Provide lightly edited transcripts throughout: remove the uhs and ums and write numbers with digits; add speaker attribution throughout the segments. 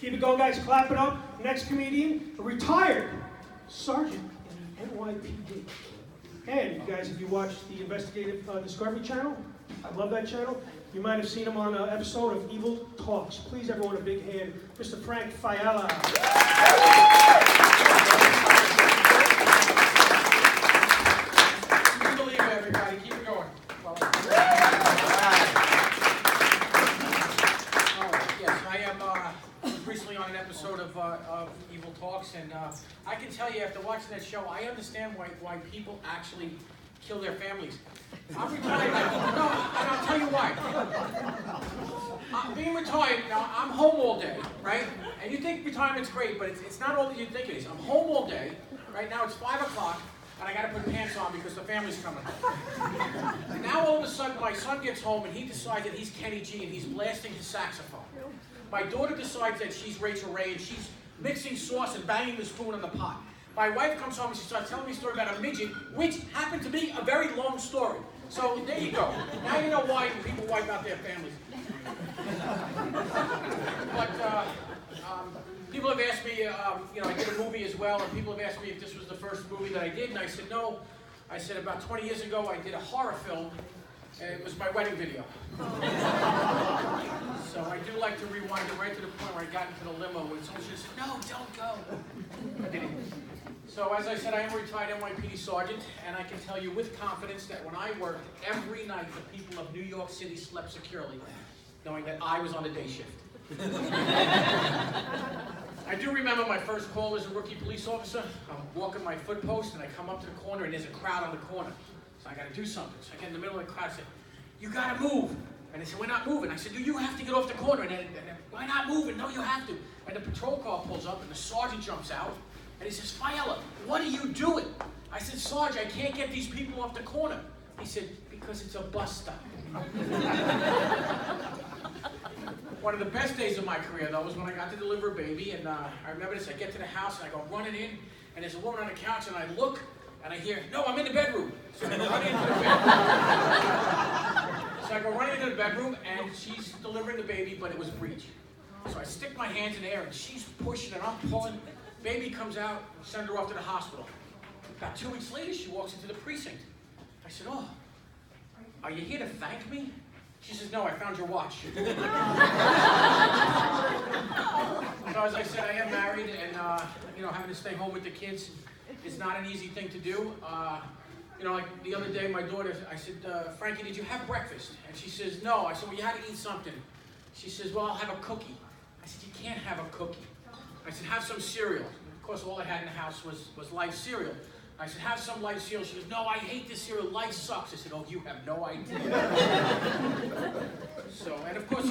Speaker 1: Keep it going, guys. Clap it up. Next comedian, a retired sergeant in the NYPD. And you guys, if you watch the Investigative Discovery channel, I love that channel. You might have seen him on an episode of Evil Talks. Please, everyone, a big hand. Mr. Frank Fiala.
Speaker 2: Keep it believe, everybody. Keep it going. Yes, I am recently on an episode of Evil Talks, and I can tell you, after watching that show, I understand why people actually kill their families. I'm retired now. No, and I'll tell you why. Being retired, now I'm home all day, right? And you think retirement's great, but it's not all that you think it is. I'm home all day. Right now it's 5 o'clock, and I got to put pants on because the family's coming home. And now all of a sudden my son gets home and he decides that he's Kenny G and he's blasting his saxophone. My daughter decides that she's Rachel Ray and she's mixing sauce and banging the spoon on the pot. My wife comes home and she starts telling me a story about a midget, which happened to be a very long story. So there you go. Now you know why people wipe out their families. But people have asked me, I did a movie as well, and people have asked me if this was the first movie that I did, and I said no. I said about 20 years ago I did a horror film, and it was my wedding video. So I do like to rewind it right to the point where I got into the limo when someone just said, no, don't go. I didn't. So as I said, I am a retired NYPD sergeant, and I can tell you with confidence that when I worked, every night the people of New York City slept securely, knowing that I was on the day shift. I do remember my first call as a rookie police officer. I'm walking my foot post, and I come up to the corner, and there's a crowd on the corner. So I got to do something. So I get in the middle of the crowd and say, you got to move. And they said, we're not moving. I said, do you have to get off the corner? And why not moving? No, you have to. And the patrol car pulls up, and the sergeant jumps out. And he says, Fiala, what are you doing? I said, Sarge, I can't get these people off the corner. He said, because it's a bus stop. One of the best days of my career, though, was when I got to deliver a baby. And I remember this, I get to the house, and I go running in, and there's a woman on the couch, and I look, and I hear, no, I'm in the bedroom. So I go running into the bedroom. So I go running into the bedroom, and she's delivering the baby, but it was breech. So I stick my hands in the air, and she's pushing, and I'm pulling. Baby comes out, send her off to the hospital. About 2 weeks later, she walks into the precinct. I said, oh, are you here to thank me? She says, no, I found your watch. So as I said, I am married, and having to stay home with the kids is not an easy thing to do. Like the other day, my daughter, I said, Frankie, did you have breakfast? And she says, no. I said, well, you had to eat something. She says, well, I'll have a cookie. I said, you can't have a cookie. I said, have some cereal. Of course, all I had in the house was Life cereal. I said, have some Life cereal. She goes, no, I hate this cereal. Life sucks. I said, oh, you have no idea. So, and of course,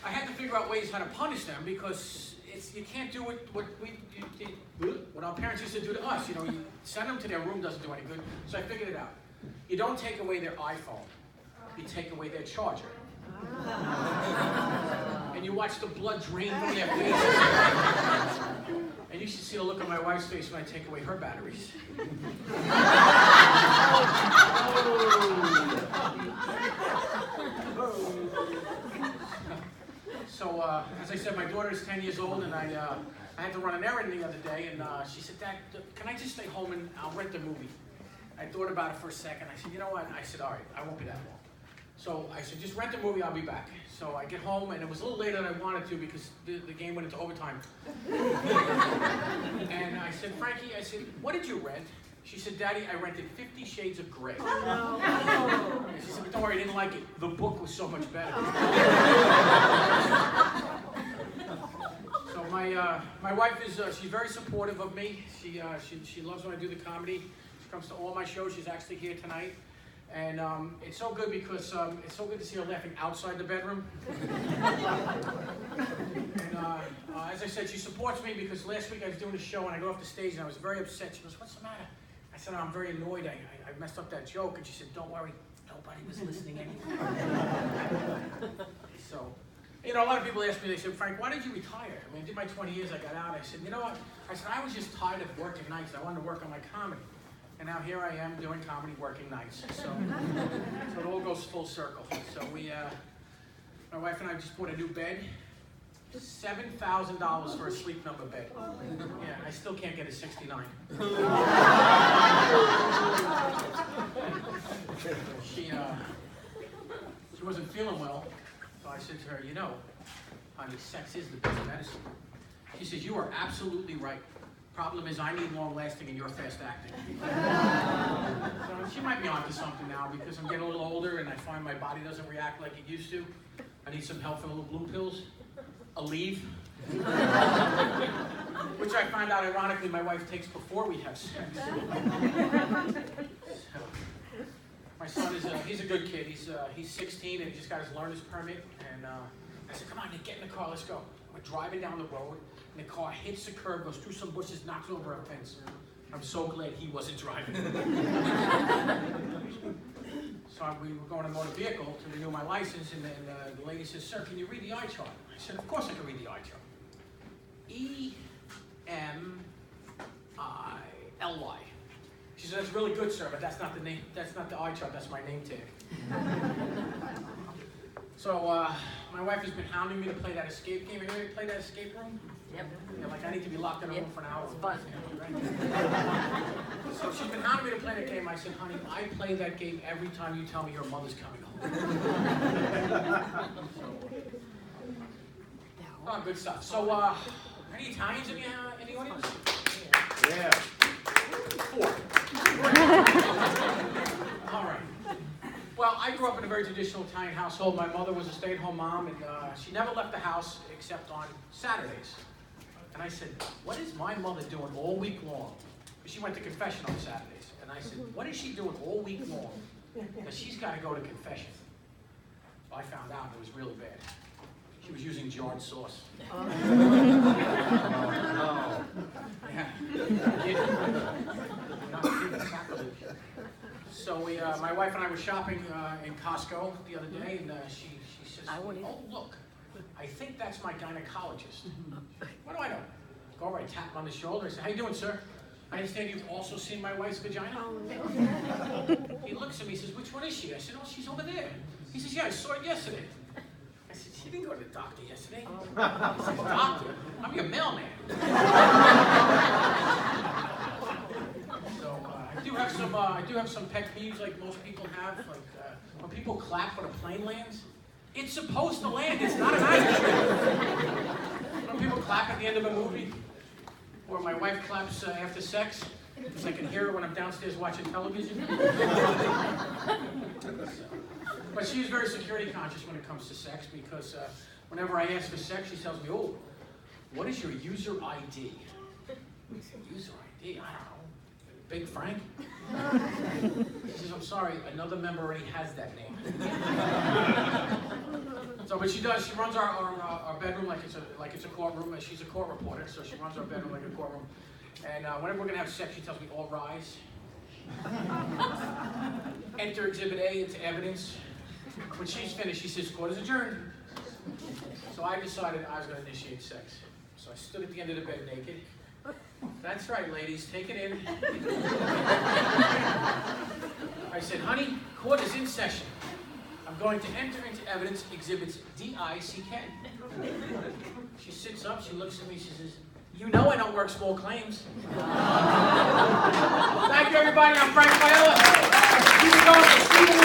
Speaker 2: I had to figure out ways how to punish them because you can't do what our parents used to do to us. You send them to their room doesn't do any good. So I figured it out. You don't take away their iPhone. You take away their charger. And you watch the blood drain from their faces. And you should see the look on my wife's face when I take away her batteries. So, as I said, my daughter is 10 years old, and I had to run an errand the other day, and she said, Dad, can I just stay home and I'll rent the movie? I thought about it for a second. I said, you know what? I said, all right, I won't be that long. So I said, just rent the movie, I'll be back. So I get home, and it was a little later than I wanted to because the game went into overtime. And I said, Frankie, what did you rent? She said, Daddy, I rented 50 Shades of Grey. And she said, but don't worry, I didn't like it. The book was so much better. So my wife is, she's very supportive of me. She loves when I do the comedy. She comes to all my shows. She's actually here tonight. And it's so good because it's so good to see her laughing outside the bedroom. And as I said, she supports me because last week I was doing a show and I got off the stage and I was very upset. She goes, what's the matter? I said, I'm very annoyed. I messed up that joke. And she said, don't worry, nobody was listening anyway. So, a lot of people ask me, they said, Frank, why did you retire? I mean, I did my 20 years, I got out. I said, you know what? I said, I was just tired of working nights. I wanted to work on my comedy. And now here I am doing comedy, working nights. So it all goes full circle. So my wife and I just bought a new bed. $7,000 for a sleep number bed. Yeah, I still can't get a 69. She wasn't feeling well, so I said to her, you know, honey, sex is the best medicine. She says, you are absolutely right. Problem is, I need long lasting and you're fast acting. So she might be onto something now because I'm getting a little older and I find my body doesn't react like it used to. I need some help for little blue pills. Aleve. Which I find out, ironically, my wife takes before we have sex. So, my son is he's a good kid. He's 16 and he just got his learner's permit. And I said, come on, Nick, get in the car, let's go. We're driving down the road, and the car hits the curb, goes through some bushes, knocks over a fence. I'm so glad he wasn't driving. So we were going to motor vehicle to renew my license, and the lady says, sir, can you read the eye chart? I said, of course I can read the eye chart. E-M-I-L-Y. She said, that's really good, sir, but that's not the name. That's not the eye chart. That's my name tag. So my wife has been hounding me to play that escape game. Anybody play that escape room?
Speaker 3: Yep.
Speaker 2: Yeah, like I need to be locked in a room for an hour.
Speaker 3: It's fun.
Speaker 2: So she's been hounding me to play that game. I said, honey, I play that game every time you tell me your mother's coming home. Oh, good stuff. So, any Italians in the audience?
Speaker 4: Yeah.
Speaker 2: 4. All right. Well, I grew up in a very traditional Italian household. My mother was a stay-at-home mom, and she never left the house except on Saturdays. And I said, what is my mother doing all week long? She went to confession on Saturdays. And I said, what is she doing all week long? Because she's got to go to confession. Well, I found out it was really bad. She was using jarred sauce.
Speaker 4: Oh,
Speaker 2: Yeah. Not kidding, sacrilege. So my wife and I were shopping in Costco the other day, and she says, oh, look, I think that's my gynecologist. What do I know? Go over, I tap him on the shoulder, I say, how you doing, sir? I understand you've also seen my wife's vagina? He looks at me, he says, which one is she? I said, oh, she's over there. He says, yeah, I saw it yesterday. I said, she didn't go to the doctor yesterday. He says, doctor? I'm your mailman. So I do have some pet peeves like most people have. Like when people clap when a plane lands, it's supposed to land. It's not a magic trick. When people clap at the end of a movie, or my wife claps after sex, because I can hear her when I'm downstairs watching television. But she's very security conscious when it comes to sex, because whenever I ask for sex, she tells me, oh, what is your user ID? User ID? I don't know. Big Frank? She says, I'm sorry, another member already has that name. So, but she does. She runs our bedroom like it's a courtroom. She's a court reporter, so she runs our bedroom like a courtroom. And whenever we're gonna have sex, she tells me, all rise. Enter Exhibit A into evidence. When she's finished, she says, court is adjourned. So I decided I was gonna initiate sex. So I stood at the end of the bed naked. That's right, ladies, take it in. I said, honey, court is in session. I'm going to enter into evidence exhibits D-I-C-K. She sits up, she looks at me, she says, you know I don't work small claims. Thank you, everybody. I'm Frank Viola. Keep it going for Stephen